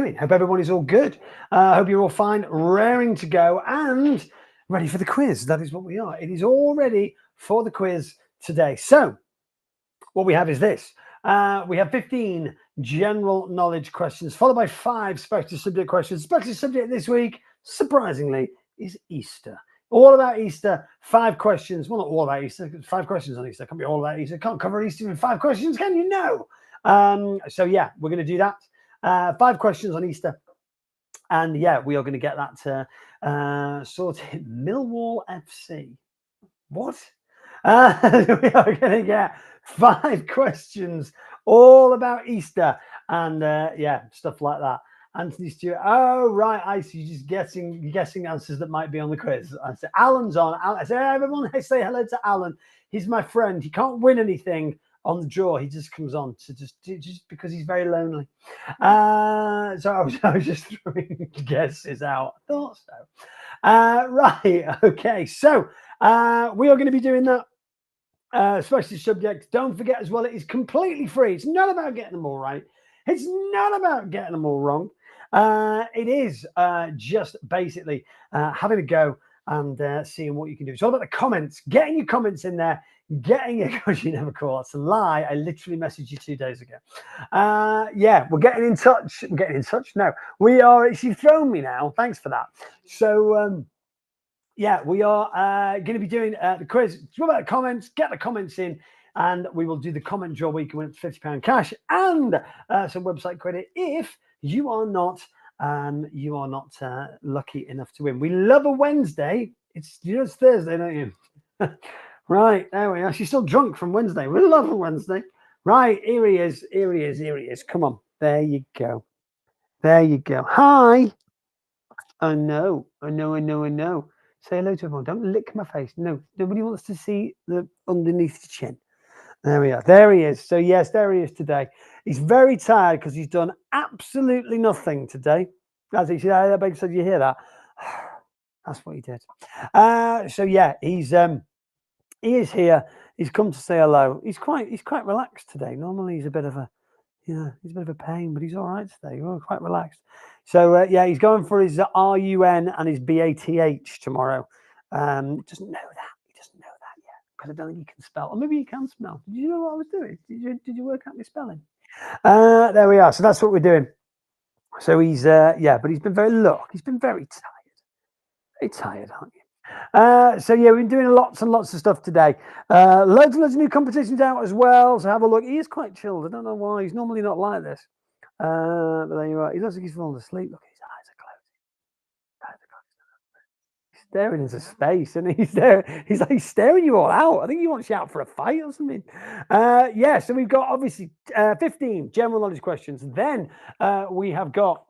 doing? Hope everyone is all good. Hope you're all fine, raring to go and ready for the quiz. That is what we are. It is all ready for the quiz today. So what we have is this. We have 15 general knowledge questions, followed by 5 special subject questions. Special subject this week, surprisingly, is Easter. All about Easter, 5 questions. Well, not all about Easter, 5 questions on Easter. Can't be all about Easter. Can't cover Easter in 5 questions, can you? No. So yeah, we're going to do that. 5 questions on Easter. And yeah, we are going to get that sorted. Millwall FC. What? We are going to get 5 questions all about Easter and yeah, stuff like that. Anthony Stewart. Oh, right. I see. You're just guessing answers that might be on the quiz. I said, Alan's on. I said, everyone say hello to Alan. He's my friend. He can't win anything on the draw. He just comes on to just because he's very lonely. So I was just throwing guesses out. I thought so. Right. Okay. So we are going to be doing that. Special subject. Don't forget as well, it is completely free. It's not about getting them all right. It's not about getting them all wrong. It is just basically having a go and seeing what you can do. It's all about the comments, getting your comments in there, getting your, because you never call. That's a lie. I literally messaged you 2 days ago. Yeah, we're getting in touch. We're getting in touch now. We are, you've thrown me now. Thanks for that. So, yeah, we are going to be doing the quiz. It's all about the comments. Get the comments in, and we will do the comment draw where you can win £50 cash and some website credit if you are not lucky enough to win. We love a Wednesday. It's Thursday, don't you? Right, there we are. She's still drunk from Wednesday. We love a Wednesday. Right, here he is. Here he is. Here he is. Come on. There you go. There you go. Hi. Oh no. Oh no. Oh no. Oh no. Say hello to everyone. Don't lick my face. No, nobody wants to see the underneath the chin. There we are. There he is. So yes, there he is today. He's very tired because he's done absolutely nothing today. As he said, I beg, so you hear that? That's what he did. So yeah, he is here. He's come to say hello. He's quite relaxed today. Normally he's a bit of a he's a bit of a pain, but he's all right today. We're quite relaxed. So yeah, he's going for his RUN and his BATH tomorrow. Doesn't know that. He doesn't know that yet because I don't think he can spell. Or maybe he can spell. Did you know what I was doing? Did you work out my spelling? There we are. So that's what we're doing. So he's yeah, but he's been he's been very tired. Very tired, aren't you? So yeah, we've been doing lots and lots of stuff today. Loads of new competitions out as well. So have a look. He is quite chilled. I don't know why. He's normally not like this. But there you are. He looks like he's falling asleep. Look, his eyes are closed. He's staring into space, and he's like staring you all out. I think he wants you out for a fight or something. Yeah. So we've got obviously 15 general knowledge questions. Then we have got.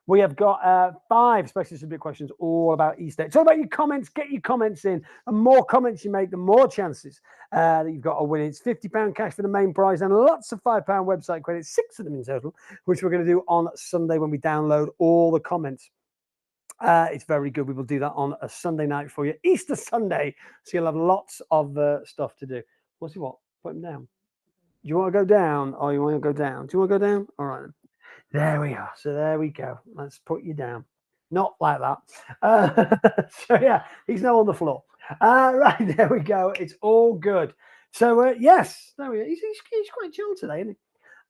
We have got 5 special subject questions all about Easter. It's all about your comments. Get your comments in. The more comments you make, the more chances that you've got to win. It's £50 cash for the main prize and lots of £5 website credits, 6 of them in total, which we're going to do on Sunday when we download all the comments. It's very good. We will do that on a Sunday night for you, Easter Sunday. So you'll have lots of stuff to do. What's he what? Put him down. Do you want to go down? Oh, you want to go down? Do you want to go down? All right then. There we are. So there we go. Let's put you down. Not like that. So yeah, he's now on the floor. Right, there we go. It's all good. So yes, there we go. He's quite chill today, isn't he?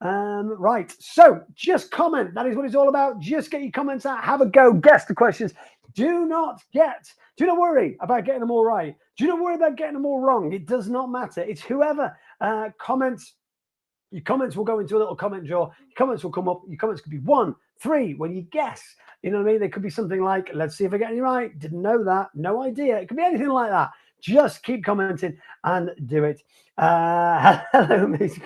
Right. So just comment. That is what it's all about. Just get your comments out. Have a go. Guess the questions. Do not worry about getting them all right. Do not worry about getting them all wrong. It does not matter. It's whoever comments. Your comments will go into a little comment drawer. Your comments will come up. Your comments could be 1, 3 when you guess. You know what I mean? They could be something like, let's see if I get any right. Didn't know that. No idea. It could be anything like that. Just keep commenting and do it. Hello, Miss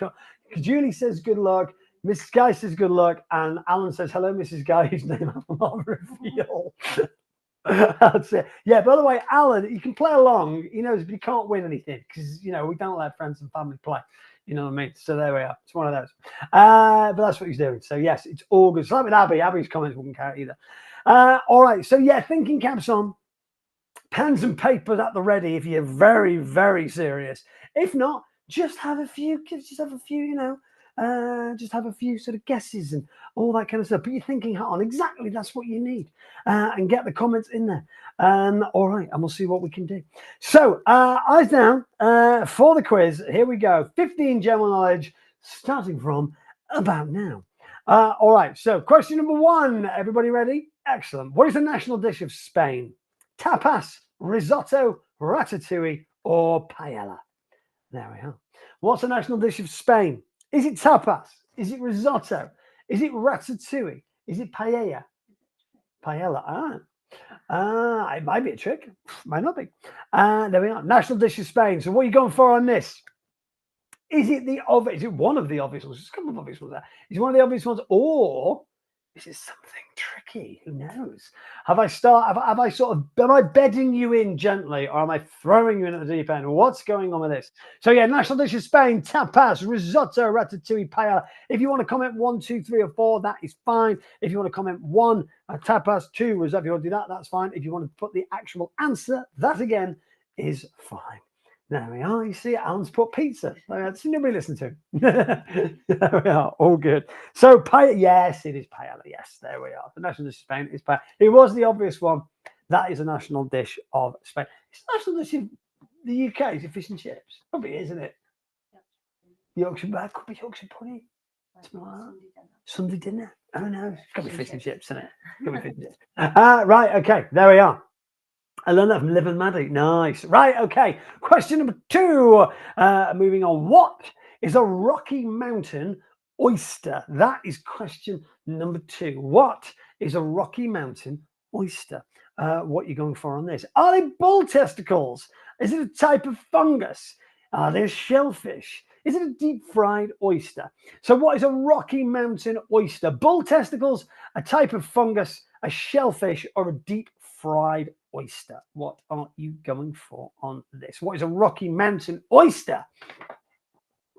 Julie says good luck. Mrs. Guy says good luck. And Alan says, hello, Mrs. Guy, whose name I will not reveal. That's it. Yeah, by the way, Alan, you can play along. He knows, but he can't win anything because, we don't let friends and family play. You know what I mean? So there we are. It's one of those. But that's what he's doing. So yes, it's all good. It's like with Abby. Abby's comments wouldn't count either. All right. So yeah, thinking caps on. Pens and papers at the ready if you're very, very serious. If not, just have a few. Just have a few, Just have a few sort of guesses and all that kind of stuff. Put your thinking hat on. Exactly, that's what you need. And get the comments in there. All right, and we'll see what we can do. So, eyes down for the quiz. Here we go. 15 general knowledge, starting from about now. All right, so question number 1. Everybody ready? Excellent. What is the national dish of Spain? Tapas, risotto, ratatouille, or paella? There we are. What's the national dish of Spain? Is it tapas? Is it risotto? Is it ratatouille? Is it paella? Paella. It might be a trick. Might not be. There we are. National dish of Spain. So what are you going for on this? Is it one of the obvious ones? There's a couple of obvious ones there. Is it one of the obvious ones, or is it something tricky? Who knows? Am I bedding you in gently, or am I throwing you in at the deep end? What's going on with this? So yeah, national dish of Spain: tapas, risotto, ratatouille, paella. If you want to comment 1, 2, 3, or 4, that is fine. If you want to comment 1, tapas, 2, risotto, if you want to do that, that's fine. If you want to put the actual answer, that again is fine. There we are. You see, Alan's put pizza. That's nobody listen to. There we are. All good. So, yes, it is paella. Yes, there we are. The national dish of Spain is paella. It was the obvious one. That is a national dish of Spain. It's a national dish of the UK. Is it fish and chips? Probably, isn't it? Yorkshire bag. Could be Yorkshire pudding. Sunday dinner. Oh no, could be fish and chips, isn't it? Could be fish and chips. Right. Okay. There we are. I learned that from Liv and Maddie. Nice. Right, okay. Question number 2. Moving on. What is a Rocky Mountain oyster? That is question number 2. What is a Rocky Mountain oyster? What are you going for on this? Are they bull testicles? Is it a type of fungus? Are they shellfish? Is it a deep fried oyster? So what is a Rocky Mountain oyster? Bull testicles, a type of fungus, a shellfish, or a deep fried oyster? What are you going for on this? What is a Rocky Mountain oyster?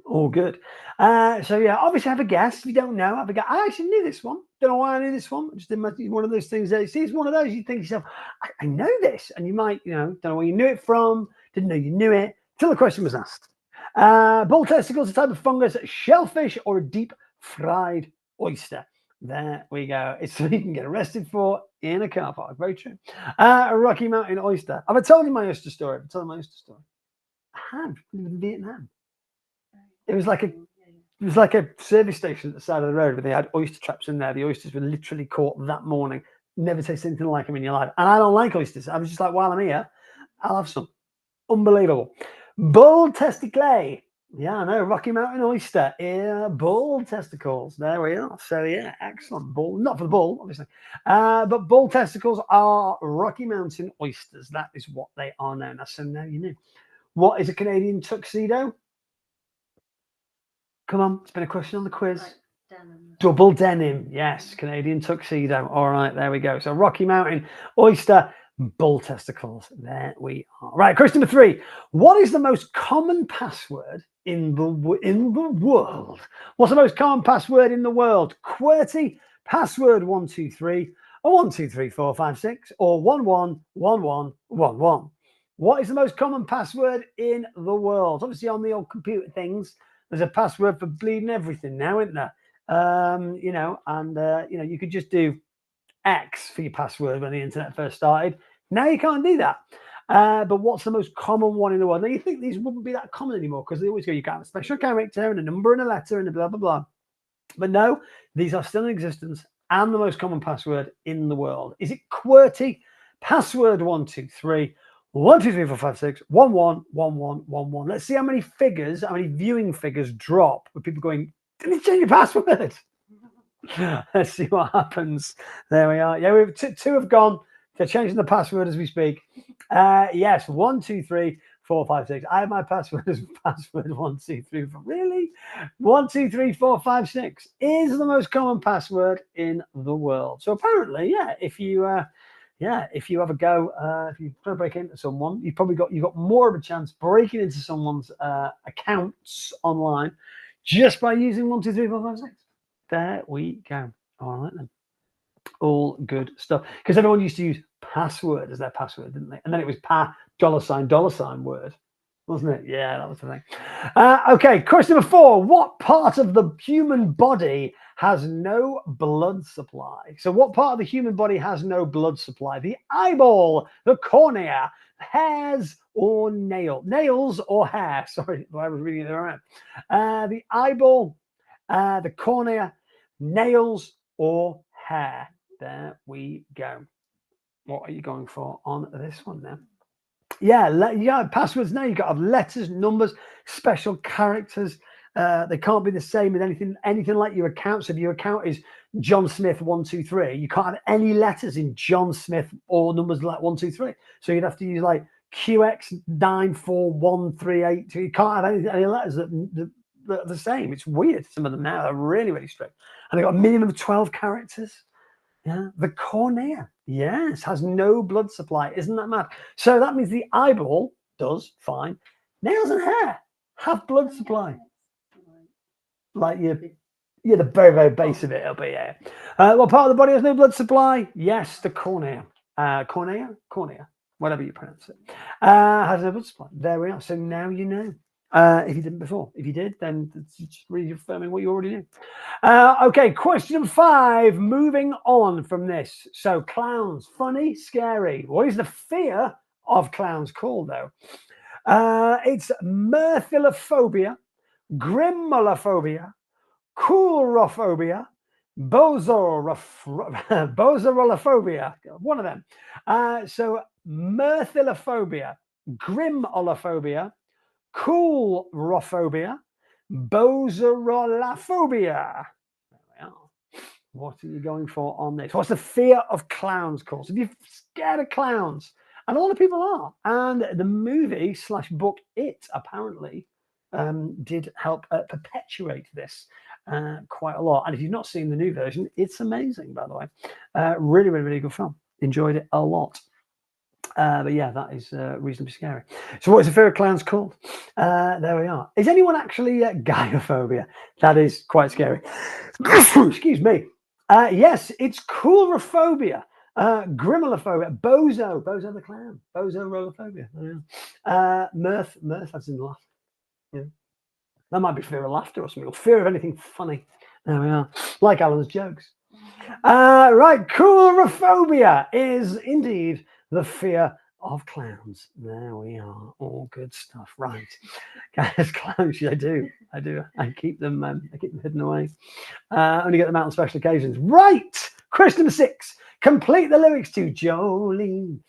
All good. So yeah, obviously have a guess. If you don't know, have a guess. I actually knew this one. Don't know why I knew this one. Just one of those things that you see, it's one of those you think to yourself, I know this, and you might, don't know where you knew it from, didn't know you knew it till the question was asked. Bull testicles, a type of fungus, shellfish, or a deep fried oyster. There we go. It's something you can get arrested for in a car park. Very true. A Rocky Mountain oyster. Have I told you my oyster story? I have. In Vietnam. It was like a service station at the side of the road where they had oyster traps in there. The oysters were literally caught that morning. Never tasted anything like them in your life. And I don't like oysters. I was just like, while I'm here, I'll have some. Unbelievable. Bull testicle. Yeah, I know. Rocky Mountain oyster. Yeah, bull testicles. There we are. So yeah, excellent. Bull, not for the bull, obviously. But bull testicles are Rocky Mountain oysters. That is what they are known as. So now you know. What is a Canadian tuxedo? Come on, it's been a question on the quiz. Denim. Double denim. Yes, Canadian tuxedo. All right, there we go. So Rocky Mountain oyster, bull testicles. There we are. Right, question number 3. What is the most common password in the world? What's the most common password in the world? QWERTY, password 123, or 123456, or 111111. What is the most common password in the world? Obviously, on the old computer things, there's a password for bleeding everything now, isn't there? You could just do X for your password when the internet first started. Now you can't do that. But what's the most common one in the world? Now you think these wouldn't be that common anymore because they always go, you got a special character and a number and a letter and a blah, blah, blah. But no, these are still in existence and the most common password in the world. Is it QWERTY, password 123, 123456, 111111? Let's see how many viewing figures drop with people going, did you change your password? Let's see what happens. There we are. Yeah, we've two have gone. They're changing the password as we speak. Yes, 123456. I have my password as password 123. Really? 123456 is the most common password in the world. So apparently, yeah, if you have a go, if you try to break into someone, you've got more of a chance breaking into someone's accounts online just by using 123456. There we go. All right then. All good stuff. Because everyone used to use password as their password, didn't they? And then it was $$ word. wasn't it? Yeah, that was the thing. Okay, question number 4. What part of the human body has no blood supply? So what part of the human body has no blood supply? The eyeball, the cornea, hairs, or nails or hair. Sorry, I was reading it around. The eyeball, the cornea, nails, or hair. There we go. What are you going for on this one now? Yeah, passwords now. You've got to have letters, numbers, special characters. They can't be the same with anything like your account. So if your account is John Smith 123, you can't have any letters in John Smith or numbers like 123. So you'd have to use like QX941382. You can't have any letters that are the same. It's weird. Some of them now are really, really strict. And they've got a minimum of 12 characters. Yeah, the cornea, yes, has no blood supply. Isn't that mad? So that means the eyeball does fine. Nails and hair have blood supply. Like the very, very base of it, it'll be, yeah. What part of the body has no blood supply? Yes, the cornea. Cornea, whatever you pronounce it. Has no blood supply. There we are. So now you know. If you didn't before. If you did, then it's just reaffirming what you already knew. Okay, question 5. Moving on from this. So clowns, funny, scary. What is the fear of clowns called, though? It's mirthilophobia, grimolophobia, coulrophobia, bozorolophobia. One of them. So mirthilophobia, grimolophobia, coulrophobia, bozorolophobia. What are you going for on this? What's the fear of clowns called? So if you're scared of clowns, and a lot of people are, and the movie / book It apparently did help perpetuate this quite a lot. And if you've not seen the new version, it's amazing, by the way. Really, really, really good film. Enjoyed it a lot. But yeah, that is reasonably scary. So what is the fear of clowns called? There we are. Is anyone actually gaiophobia? That is quite scary. Excuse me. Yes, it's coulrophobia, grimolophobia, bozo the clown, bozorolophobia. Mirth, that's in laugh. Yeah. That might be fear of laughter or something, or fear of anything funny. There we are. Like Alan's jokes. Right, coulrophobia is indeed the fear of clowns. There we are. All good stuff. Right, guys, clowns. I do. I keep them. Hidden away. Only get them out on special occasions. Right. Question number 6. Complete the lyrics to Jolene.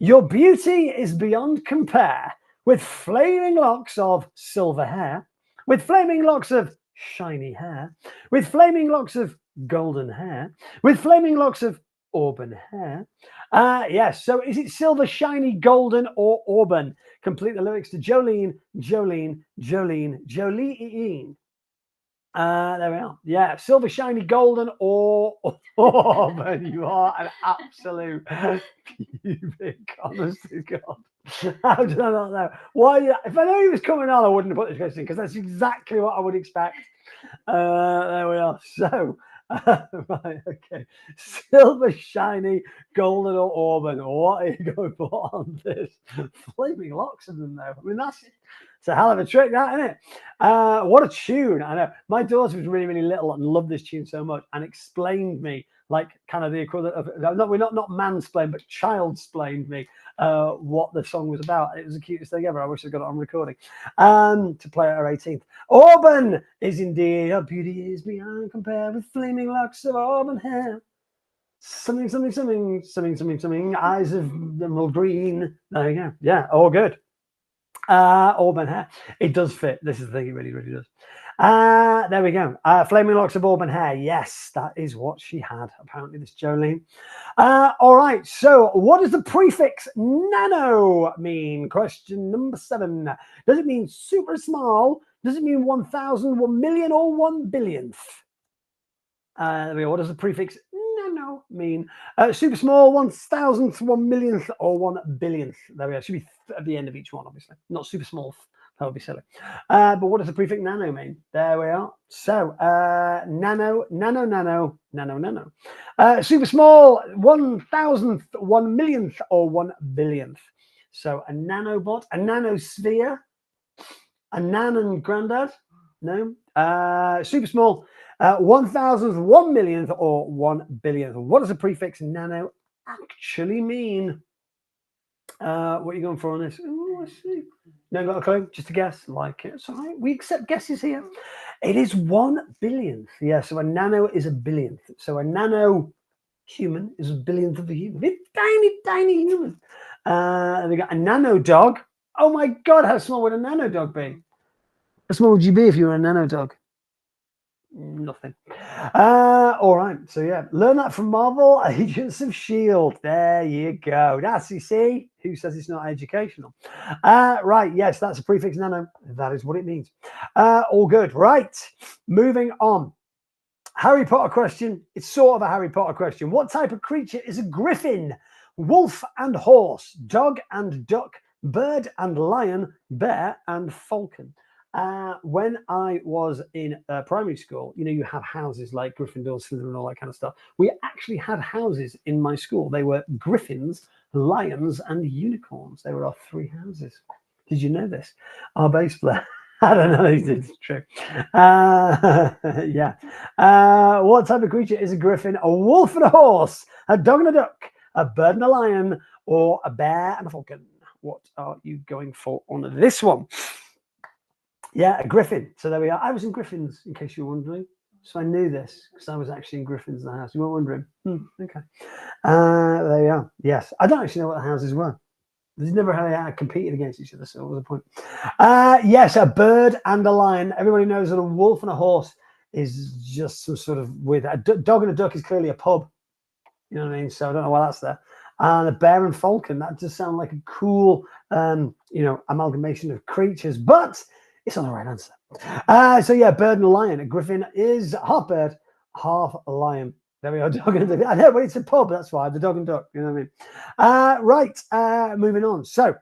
Your beauty is beyond compare, with flaming locks of silver hair, with flaming locks of shiny hair, with flaming locks of golden hair, with flaming locks of auburn hair. Yes, so is it silver, shiny, golden, or auburn? Complete the lyrics to Jolene. There we are. Yeah, silver, shiny, golden, or auburn. You are an absolute pubic, honest to God. How did I not know? Why? If I knew he was coming on, I wouldn't have put this question, because that's exactly what I would expect. There we are. So, right, okay. Silver, shiny, golden, or auburn. What are you going for on this? Flaming locks of them, though. I mean, it's a hell of a trick, that, isn't it? What a tune. I know. My daughter was really, really little and loved this tune so much, and explained me, like, kind of the equivalent of, we're not mansplained, but child-splained me what the song was about. It was the cutest thing ever. I wish I got it on recording to play at her 18th. Auburn is indeed, her beauty is beyond compare, with flaming locks of auburn hair. Something, eyes of emerald green. There you go. Yeah, all good. Auburn hair. It does fit. This is the thing, it really, really does. There we go. Flaming locks of auburn hair. Yes, that is what she had, apparently, this Jolene. All right, so what does the prefix nano mean? Question number 7. Does it mean super small? Does it mean 1,000, 1 million, or 1 billionth? There we go. What does the prefix nano mean? Super small, 1,000th, 1 millionth, or 1 billionth. There we go. It should be at the end of each one, obviously. Not super small. That would be silly. But what does the prefix nano mean? There we are. So nano. Super small, 1,000th, 1 millionth, or 1 billionth. So a nanobot, a nanosphere. A nan and granddad? No. Super small. 1,000th, 1 millionth, or 1 billionth. What does the prefix nano actually mean? What are you going for on this? Oh, let's see. No, got a clue? Just a guess. Like it. It's all right. We accept guesses here. It is 1 billionth. Yeah, so a nano is a billionth. So a nano human is a billionth of a human. It's tiny, tiny human. We got a nano dog. Oh my God, how small would a nano dog be? How small would you be if you were a nano dog? Nothing. All right. So yeah, learn that from Marvel Agents of S.H.I.E.L.D. There you go. That's, you see, who says it's not educational? Right. Yes, that's a prefix nano. That is what it means. All good. Right. Moving on. Harry Potter question. It's sort of a Harry Potter question. What type of creature is a griffin? Wolf and horse, dog and duck, bird and lion, bear and falcon. When I was in primary school, you know, you have houses like Gryffindor, Slytherin, and all that kind of stuff. We actually had houses in my school. They were griffins, lions, and unicorns. They were our 3 houses. Did you know this? Our bass player. I don't know. It's true. Yeah. What type of creature is a griffin? A wolf and a horse, a dog and a duck, a bird and a lion, or a bear and a falcon? What are you going for on this one? Yeah, a griffin. So there we are. I was in Griffins, in case you were wondering. So I knew this because I was actually in Griffins in the house. You weren't wondering? Okay. There you are. Yes. I don't actually know what the houses were. There's never had competed against each other, so what was the point? Yes, a bird and a lion. Everybody knows that a wolf and a horse is just some sort of weird. A dog and a duck is clearly a pub. You know what I mean? So I don't know why that's there. And a bear and falcon, that does sound like a cool, you know, amalgamation of creatures, but it's not the right answer. So yeah, bird and a lion. A griffin is half bird, half lion. There we are, dog and duck. I know, but it's a pub, that's why, the dog and duck, you know what I mean? Right, moving on. So,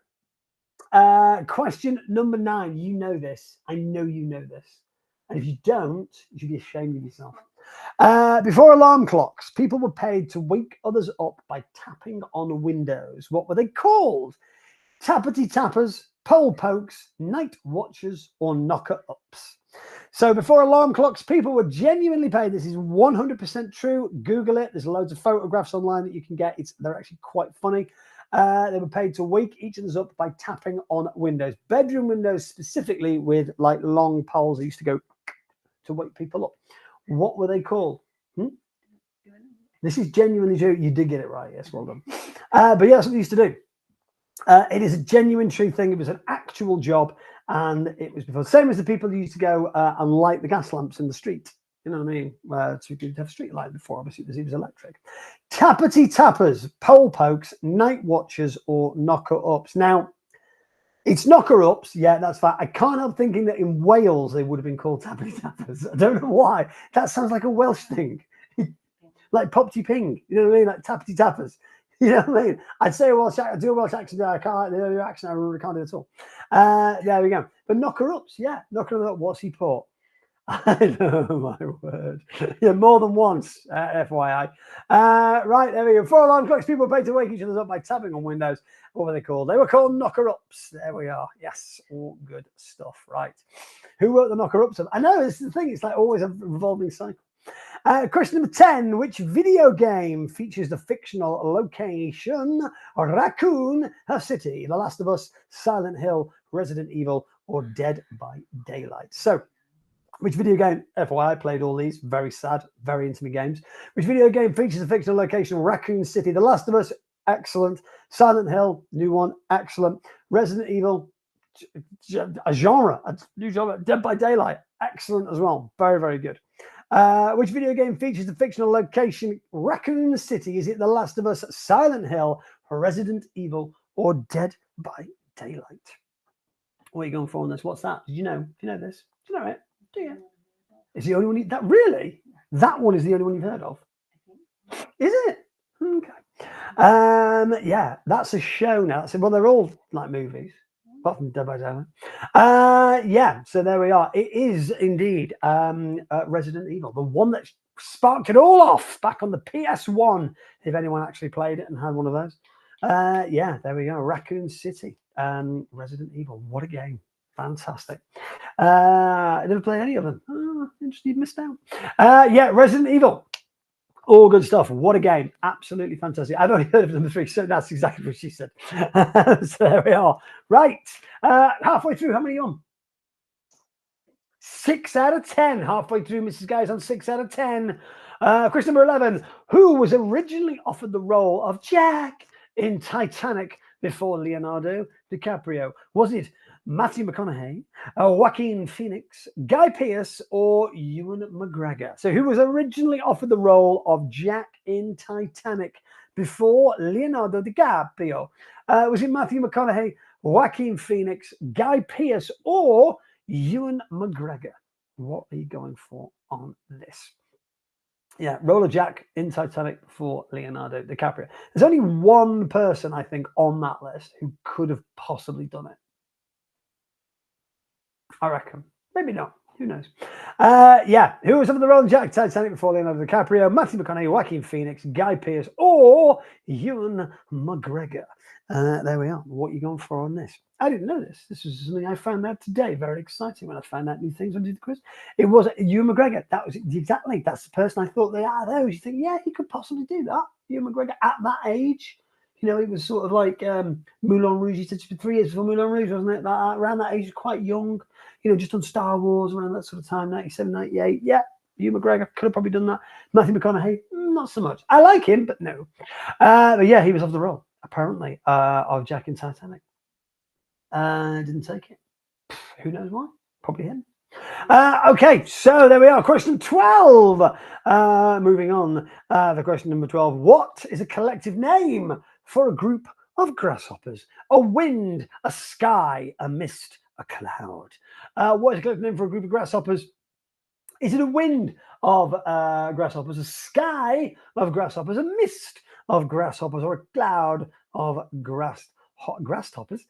question number 9. You know this. I know you know this. And if you don't, you should be ashamed of yourself. Before alarm clocks, people were paid to wake others up by tapping on windows. What were they called? Tappity tappers, pole pokes, night watchers, or knocker ups. So before alarm clocks, people were genuinely paid. This is 100% true. Google it. There's loads of photographs online that you can get. They're actually quite funny. They were paid to wake each of us up by tapping on windows, bedroom windows specifically, with like long poles that used to go to wake people up. What were they called? This is genuinely true. You did get it right. Yes, well done. But yeah, that's what they used to do. It is a genuine true thing. It was an actual job. And it was before, same as the people who used to go and light the gas lamps in the street. You know what I mean? So you could have a street light before, obviously, because it was electric. Tappity tappers, pole pokes, night watchers, or knocker ups. Now, it's knocker ups. Yeah, that's fine. I can't help thinking that in Wales they would have been called tappity tappers. I don't know why. That sounds like a Welsh thing, like popty ping. You know what I mean? Like tappity tappers. You know what I mean? I'd say a Welsh accent. I do a Welsh accent. I can't. The accent I really can't do at all. There we go. But knocker ups, yeah, knocker up. What's he put? I know, my word. Yeah, more than once, FYI. Right, there we go. 4 alarm clocks. People paid to wake each other up by tapping on windows. What were they called? They were called knocker ups. There we are. Yes, all good stuff. Right. Who wrote the knocker ups? I know, this is the thing. It's like always a revolving cycle. Question number 10. Which video game features the fictional location Raccoon City? The Last of Us, Silent Hill, Resident Evil, or Dead by Daylight? So, which video game? FYI, I played all these. Very sad, very into me games. Which video game features the fictional location Raccoon City? The Last of Us, excellent. Silent Hill, new one, excellent. Resident Evil, a genre, a new genre. Dead by Daylight, excellent as well. Very, very good. Which video game features the fictional location Raccoon City? Is it The Last of Us, Silent Hill, Resident Evil, or Dead by Daylight? What are you going for on this? What's that? Did you know? Do you know this? Do you know it? Do you? It's the only one that really? That one is the only one you've heard of? Is it? Okay. Yeah, that's a show now. So, well, they're all like movies, apart from Dead by Daylight. Yeah, so there we are. It is indeed Resident Evil, the one that sparked it all off back on the PS1. If anyone actually played it and had one of those. Yeah, there we go. Raccoon City, Resident Evil. What a game. Fantastic. I never played any of them. Oh, interesting, you missed out. Yeah, Resident Evil. All good stuff. What a game. Absolutely fantastic. I've only heard of number 3, so that's exactly what she said. So there we are. Right. Halfway through, how many on? 6 out of 10. Halfway through, Mrs. Guys on 6 out of 10. Question number 11. Who was originally offered the role of Jack in Titanic before Leonardo DiCaprio? Was it Matthew McConaughey, Joaquin Phoenix, Guy Pearce, or Ewan McGregor? So who was originally offered the role of Jack in Titanic before Leonardo DiCaprio? Was it Matthew McConaughey, Joaquin Phoenix, Guy Pearce, or Ewan McGregor? What are you going for on this? Yeah, role of Jack in Titanic before Leonardo DiCaprio. There's only one person, I think, on that list who could have possibly done it. I reckon. Maybe not. Who knows? Yeah. Who was over the role of Jack Titanic before Leonardo DiCaprio? Matthew McConaughey, Joaquin Phoenix, Guy Pearce, or Ewan McGregor? There we are. What are you going for on this? I didn't know this. This was something I found out today. Very exciting when I found out new things when I did the quiz. It was Ewan McGregor. That was exactly. That's the person I thought they are. Those you think, yeah, he could possibly do that. Ewan McGregor at that age. You know, it was sort of like Moulin Rouge. He said 3 years before Moulin Rouge, wasn't it? Around that age, quite young. You know, just on Star Wars around that sort of time, 97, 98. Yeah, Ewan McGregor could have probably done that. Matthew McConaughey, not so much. I like him, but no. But yeah, he was off the roll, apparently, of Jack in Titanic. Didn't take it. Who knows why? Probably him. Okay, so there we are. Question 12. Moving on. The question number 12. What is a collective name for a group of grasshoppers? A wind, a sky, a mist, a cloud. What is a collective name for a group of grasshoppers? Is it a wind of grasshoppers, a sky of grasshoppers, a mist of grasshoppers, or a cloud of grasshoppers?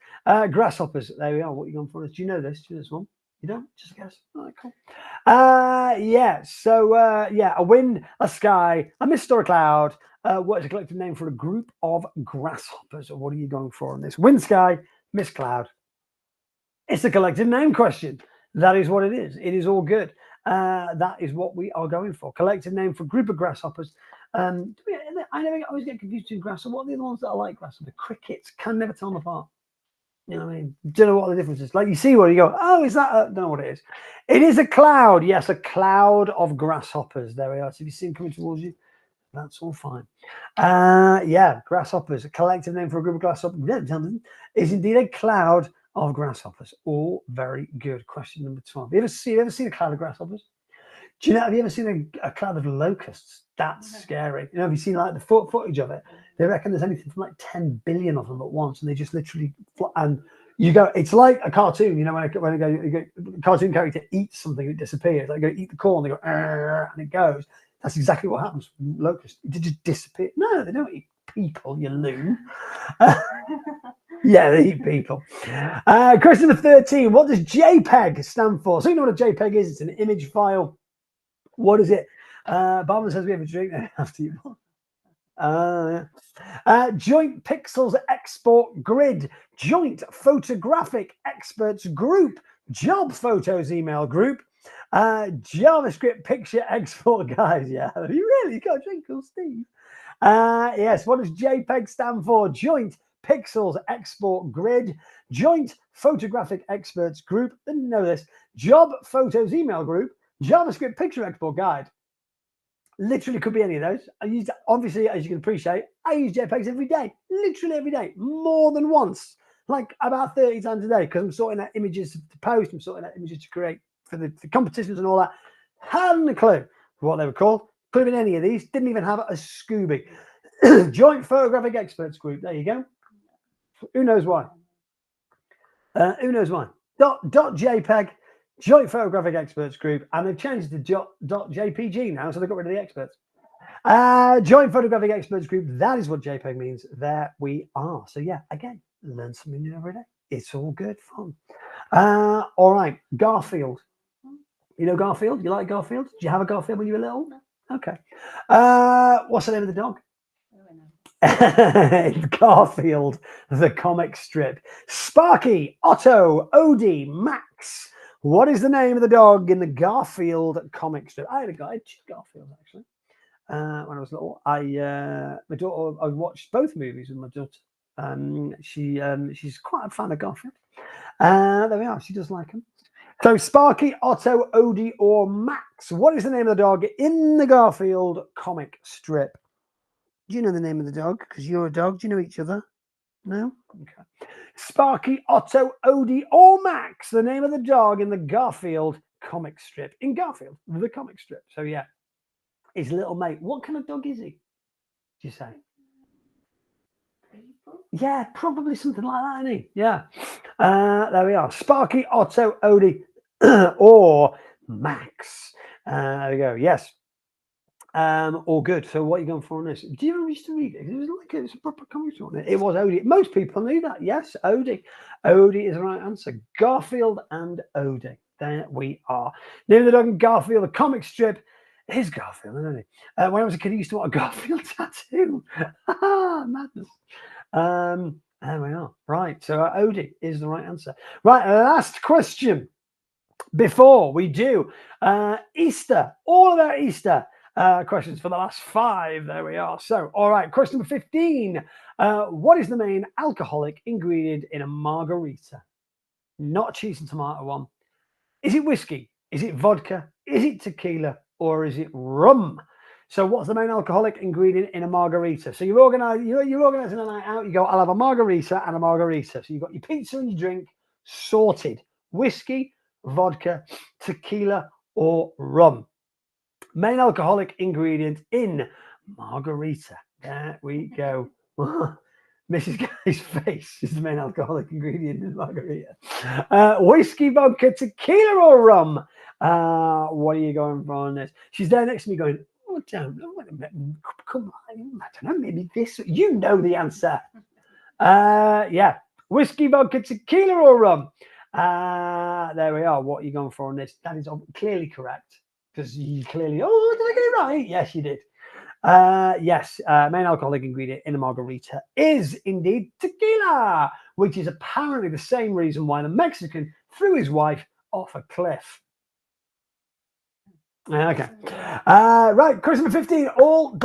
Grasshoppers. There we are. What are you going for? Do you know this? Do you know this one? You don't? Just guess. All right, cool. Yeah. So yeah, a wind, a sky, a mist, or a cloud. What is a collective name for a group of grasshoppers? Or what are you going for on this? Wind, sky, mist, cloud. It's a collective name question. That is what it is. It is all good. That is what we are going for. Collective name for a group of grasshoppers. I always get confused between grasshoppers. What are the other ones that are like grasshoppers? Crickets. Can never tell them apart. You know what I mean? Don't know what the difference is. Like you see one, you go, oh, is that? Don't know what it is. It is a cloud. Yes, a cloud of grasshoppers. There we are. So if you see them coming towards you, that's all fine. Yeah, grasshoppers. A collective name for a group of grasshoppers is indeed a cloud of grasshoppers. All very good. Question number 12. Have you ever seen a cloud of grasshoppers? Do you know? Have you ever seen a cloud of locusts? That's scary. You know, have you seen like the footage of it? They reckon there's anything from like 10 billion of them at once, and they just literally and you go. It's like a cartoon. You know, when a cartoon character eats something, it disappears. Like go eat the corn, they go and it goes. That's exactly what happens. Locusts, they just disappear. No, they don't eat people. You loon. Yeah, they eat people. Question number 13. What does JPEG stand for? So you know what a JPEG is? It's an image file. What is it? Barman says we have a drink after you. Joint Pixels Export Grid, Joint Photographic Experts Group, Job Photos Email Group, JavaScript Picture Export Guys. Yeah, you really got a drink, cool, Steve. Yes, what does JPEG stand for? Joint Pixels Export Grid, Joint Photographic Experts Group. Didn't know this. Job Photos Email Group, JavaScript Picture Export Guide. Literally could be any of those. I use, obviously, as you can appreciate, I use JPEGs every day, literally every day, more than once, like about 30 times a day, because I'm sorting out images to post, I'm sorting out images to create for the competitions and all that. Hadn't a clue what they were called. Could have been any of these. Didn't even have a Scooby. Joint Photographic Experts Group. There you go. Who knows why? Who knows why? .jpeg. Joint Photographic Experts Group, and they've changed it to .jpg now, so they got rid of the experts. Joint Photographic Experts Group, that is what JPEG means. There we are. So yeah, again, learn something new every day. It's all good fun. All right, Garfield. You know Garfield? You like Garfield? Did you have a Garfield when you were little? No. Okay. What's the name of the dog? It's Garfield, the comic strip. Sparky, Otto, Odie, Max. What is the name of the dog in the Garfield comic strip? I had a guy, Garfield, actually. When I was little, my daughter, I watched both movies with my daughter. She's quite a fan of Garfield. There we are. She does like him. So Sparky, Otto, Odie, or Max. What is the name of the dog in the Garfield comic strip? Do you know the name of the dog? Because you're a dog. Do you know each other? No? Okay. Sparky, Otto, Odie, or Max. The name of the dog in the Garfield comic strip. In Garfield, the comic strip. So yeah, his little mate. What kind of dog is he? Do you say? Yeah, probably something like that, isn't he? Yeah. There we are. Sparky, Otto, Odie, or Max. There we go. Yes. All good. So what are you going for on this? Do you ever used to read it? It was like it was a proper comic on it. It was Odie. Most people knew that. Yes, Odie. Odie is the right answer. Garfield and Odie. There we are. Name of the dog in Garfield, the comic strip. Is Garfield, isn't he? When I was a kid, I used to want a Garfield tattoo. Madness. There we are. Right. So Odie is the right answer. Right. Last question before we do Easter. All about Easter. Questions for the last 5. There we are. So, all right. Question number 15. What is the main alcoholic ingredient in a margarita? Not cheese and tomato one. Is it whiskey? Is it vodka? Is it tequila? Or is it rum? So what's the main alcoholic ingredient in a margarita? So you're organizing a night out. You go, I'll have a margarita and a margarita. So you've got your pizza and your drink sorted. Whiskey, vodka, tequila, or rum. Main alcoholic ingredient in margarita. There we go. Mrs. Guy's face is the main alcoholic ingredient in margarita. Whiskey, vodka, tequila, or rum? What are you going for on this? She's there next to me going, oh, don't know. Come on, I don't know. Maybe this. You know the answer. Yeah. Whiskey, vodka, tequila, or rum? There we are. What are you going for on this? That is clearly correct. Because you clearly, did I get it right? Yes, you did. Yes, main alcoholic ingredient in a margarita is indeed tequila, which is apparently the same reason why the Mexican threw his wife off a cliff. Okay. Right, question number 15. All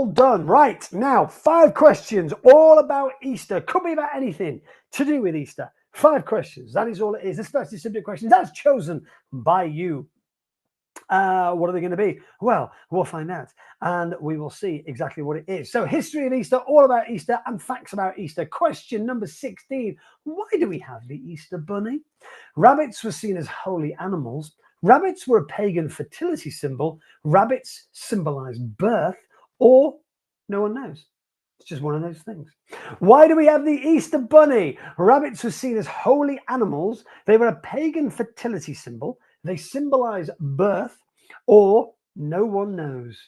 done. Right, now 5 questions all about Easter. Could be about anything to do with Easter. 5 questions. That is all it is. Especially subject questions. That's chosen by you. What are they going to be? Well, we'll find out and we will see exactly what it is. So history of Easter, all about Easter and facts about Easter. Question number 16. Why do we have the Easter bunny? Rabbits were seen as holy animals. Rabbits were a pagan fertility symbol. Rabbits symbolize birth, or no one knows. It's just one of those things. Why do we have the Easter bunny? Rabbits were seen as holy animals. They were a pagan fertility symbol. They symbolize birth, or no one knows.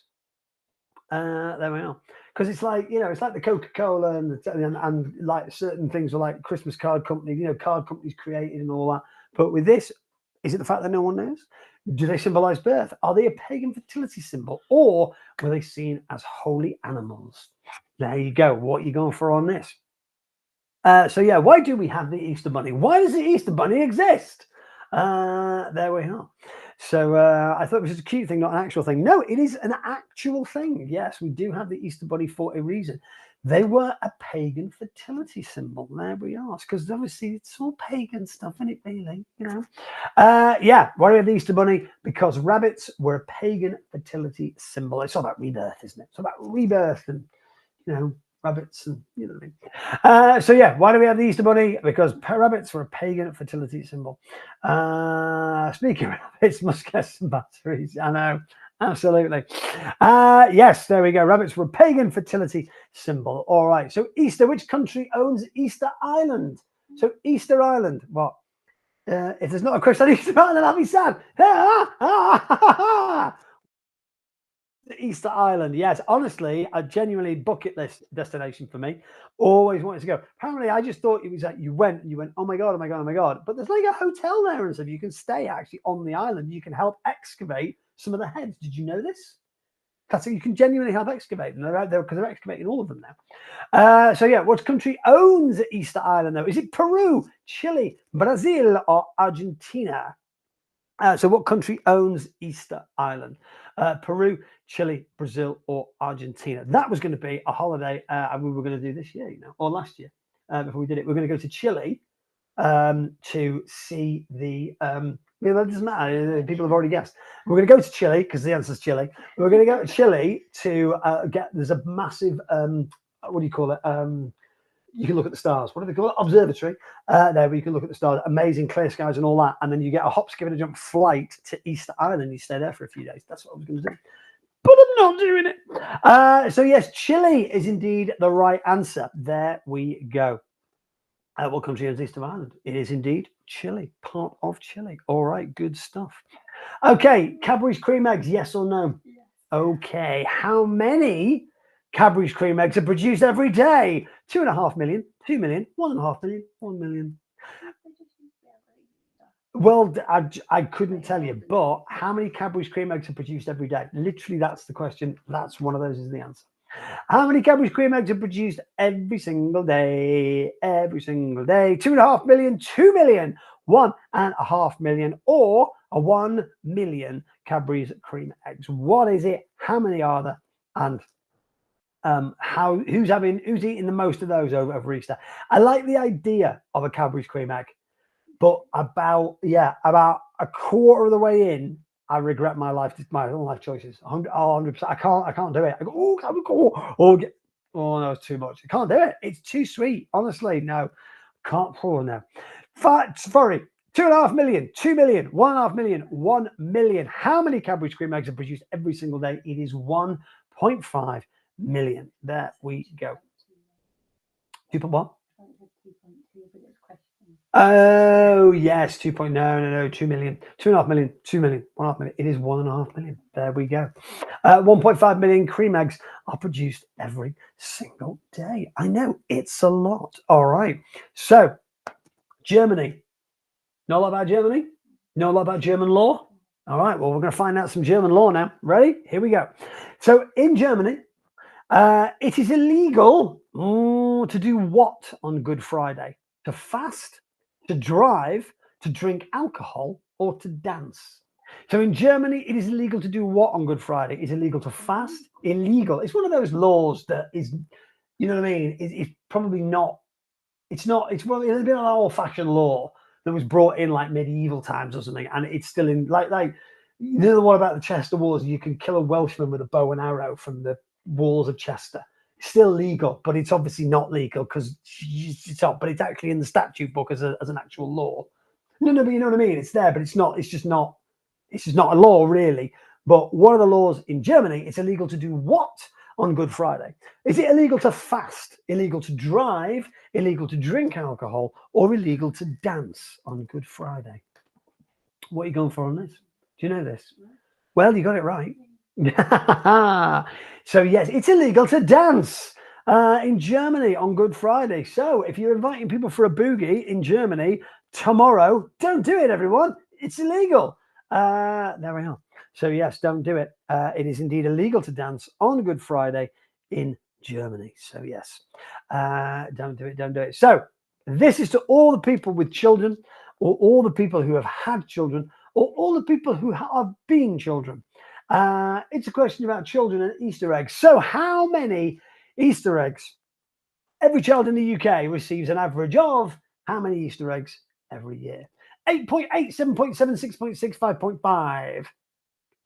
There we are. Because it's like, it's like the Coca-Cola and like certain things are like Christmas card companies, card companies created and all that. But with this, is it the fact that no one knows? Do they symbolize birth? Are they a pagan fertility symbol? Or were they seen as holy animals? There you go. What are you going for on this? So yeah, why do we have the Easter bunny? Why does the Easter bunny exist? There we are. So I thought it was just a cute thing, not an actual thing. No, it is an actual thing. Yes, we do have the Easter bunny for a reason. They were a pagan fertility symbol. There we are. Because obviously it's all pagan stuff, isn't it, really? Yeah, why do we have the Easter bunny? Because rabbits were a pagan fertility symbol. It's all about rebirth, isn't it? It's all about rebirth and, rabbits and what I mean. So yeah, why do we have the Easter bunny? Because rabbits were a pagan fertility symbol. Speaking of rabbits, must get some batteries. I know, absolutely. Yes, there we go. Rabbits were a pagan fertility symbol. All right. So Easter, which country owns Easter Island? So Easter Island, what? If there's not a question on Easter Island, I'll be sad. Easter Island, yes. Honestly, a genuinely bucket list destination for me. Always wanted to go. Apparently, I just thought it was that you went, oh my god, oh my god, oh my god. But there's like a hotel there and stuff. You can stay actually on the island. You can help excavate some of the heads. Did you know this? That's it. You can genuinely help excavate them. They're out there because they're excavating all of them now. So yeah, what country owns Easter Island though? Is it Peru, Chile, Brazil, or Argentina? So what country owns Easter Island? Peru, Chile, Brazil, or Argentina? That was going to be a holiday we were going to do this year, or last year before we did it. We're going to go to Chile to see the. That doesn't matter. People have already guessed. We're going to go to Chile because the answer is Chile. We're going to go to Chile to get. There's a massive. What do you call it? You can look at the stars. What do they call it? Observatory. There, where you can look at the stars. Amazing clear skies and all that. And then you get a hop, skip, and a jump flight to Easter Island. You stay there for a few days. That's what I was going to do. But I'm not doing it. So yes, Chile is indeed the right answer. There we go. What country owns Easter Island? It is indeed Chile, part of Chile. All right, good stuff. Okay, Cadbury's cream eggs, yes or no? Yes. Okay, how many Cadbury's cream eggs are produced every day? 2.5 million, 2 million, 1.5 million, 1 million. Well, I couldn't tell you, but how many Cadbury's cream eggs are produced every day? Literally, that's the question. That's one of those is the answer. How many Cadbury's cream eggs are produced every single day? Every single day. 2.5 million, 2 million, 1.5 million, or a 1 million Cadbury's cream eggs. What is it? How many are there? And who's eating the most of those over Easter? I like the idea of a Cadbury's cream egg, but about a quarter of the way in, I regret my life choices. 100%. I can't do it. I go, no, it's too much. I can't do it. It's too sweet. Honestly, no. Can't pour no. 2.5 million, 2 million, 1.5 million, 1 million. How many Cadbury's cream eggs are produced every single day? It is 1.5 million. There we go. 2.1? Oh yes, 2. No, 2 million, 2.5 million, 2 million, 1.5 million. It is 1.5 million. There we go. 1.5 million cream eggs are produced every single day. I know it's a lot. All right. So Germany. Know a lot about Germany? Know a lot about German law? All right. Well, we're going to find out some German law now. Ready? Here we go. So in Germany, it is illegal to do what on Good Friday? To fast, to drive, to drink alcohol, or to dance. So in Germany, it is illegal to do what on Good Friday? It's illegal to fast. Illegal. It's one of those laws that is, you know what I mean? It's probably not. It's not. It's been an old-fashioned law that was brought in like medieval times or something, and it's still in like you know the one about the Chester Wars. You can kill a Welshman with a bow and arrow from the walls of Chester. It's still legal, but it's obviously not legal because it's not. But it's actually in the statute book as an actual law. No, but you know what I mean. It's there, but it's not. It's just not. It's just not a law, really. But one of the laws in Germany, it's illegal to do what on Good Friday? Is it illegal to fast, illegal to drive, illegal to drink alcohol, or illegal to dance on Good Friday? What are you going for on this? Do you know this? Well, you got it right. So yes, it's illegal to dance in Germany on Good Friday. So if you're inviting people for a boogie in Germany tomorrow, don't do it, everyone. It's illegal. There we are. So yes, don't do it. It is indeed illegal to dance on Good Friday in Germany. So yes, don't do it. Don't do it. So this is to all the people with children, or all the people who have had children, or all the people who are being children. It's a question about children and Easter eggs. So how many Easter eggs? Every child in the UK receives an average of how many Easter eggs every year? 8.8, 7.7, 6.6, 5.5.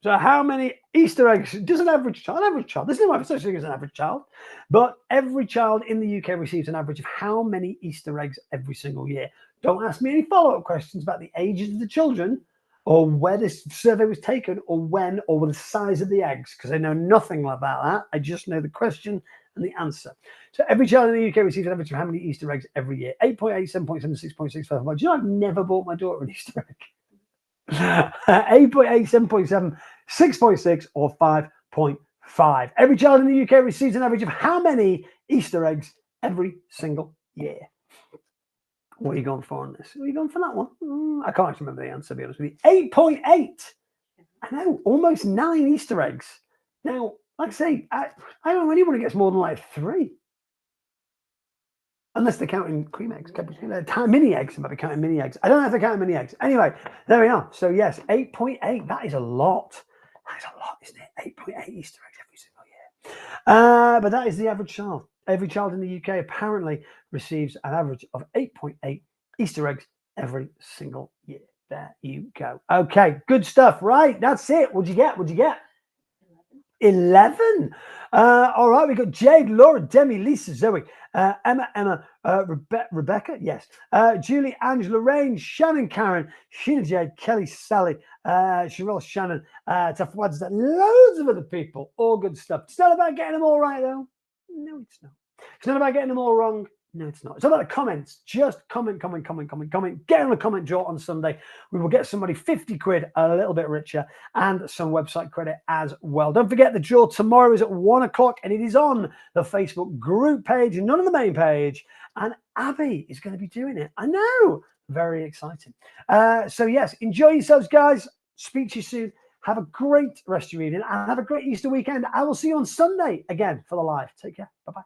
So how many Easter eggs does an average child? There's no such thing as an average child, but every child in the UK receives an average of how many Easter eggs every single year. Don't ask me any follow-up questions about the ages of the children, or where this survey was taken, or when, or the size of the eggs, because I know nothing about that. I just know the question and the answer. So every child in the UK receives an average of how many Easter eggs every year? 8.8, 7.7, 6.6, 5.5. Do you know I've never bought my daughter an Easter egg? 8.8, 7.7, 6.6, or 5.5. Every child in the UK receives an average of how many Easter eggs every single year? What are you going for on this? Are you going for that one? I can't remember the answer, to be honest with you. 8.8. I know, almost 9 Easter eggs. Now, Like I say, I don't know anyone who gets more than like 3. Unless they're counting cream eggs, mini eggs. They might be counting mini eggs. I don't know if they're counting mini eggs. Anyway, there we are. So yes, 8.8. That is a lot. That is a lot, isn't it? 8.8 Easter eggs every single year. But that is the average child. Every child in the UK apparently receives an average of 8.8 Easter eggs every single year. There you go. Okay, good stuff. Right, that's it. What'd you get? 11. All right, we got Jade, Laura, Demi, Lisa, Zoe, Emma, Rebecca, yes, Julie, Angela, Rain, Shannon, Karen, Sheena, Jade, Kelly, Sally, Cheryl, Shannon, Tafwadza, loads of other people. All good stuff. It's not about getting them all right, though. No, it's not. It's not about getting them all wrong. No, it's not. It's about the comments. Just comment. Get on the comment draw on Sunday. We will get somebody 50 quid, a little bit richer, and some website credit as well. Don't forget the draw tomorrow is at 1 o'clock, and it is on the Facebook group page, none on the main page. And Abby is going to be doing it. I know. Very exciting. So, yes, enjoy yourselves, guys. Speak to you soon. Have a great rest of your evening and have a great Easter weekend. I will see you on Sunday again for the live. Take care. Bye-bye.